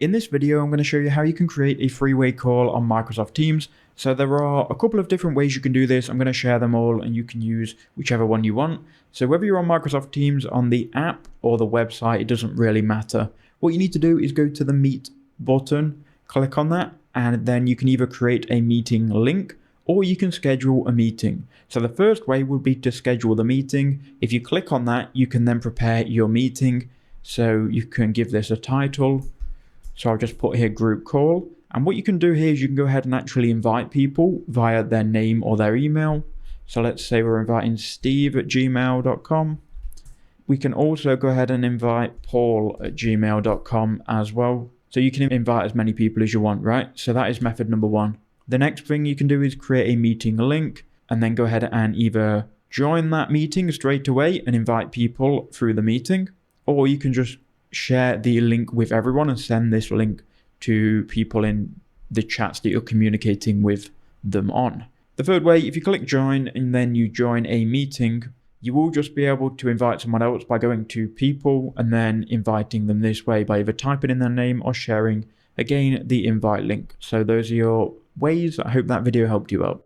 In this video, I'm going to show you how you can create a three-way call on Microsoft Teams. So there are a couple of different ways you can do this. I'm going to share them all and you can use whichever one you want. So whether you're on Microsoft Teams on the app or the website, it doesn't really matter. What you need to do is go to the Meet button, click on that, and then you can either create a meeting link or you can schedule a meeting. So the first way would be to schedule the meeting. If you click on that, you can then prepare your meeting. So you can give this a title. So I'll just put here group call. And what you can do here is you can go ahead and actually invite people via their name or their email. So let's say we're inviting steve@gmail.com. We can also go ahead and invite paul@gmail.com as well. So you can invite as many people as you want, right? So that is method number one. The next thing you can do is create a meeting link and then go ahead and either join that meeting straight away and invite people through the meeting, or you can just share the link with everyone and send this link to people in the chats that you're communicating with them on. The third way, if you click join and then you join a meeting, you will just be able to invite someone else by going to people and then inviting them this way by either typing in their name or sharing, again, the invite link. So those are your ways. I hope that video helped you out.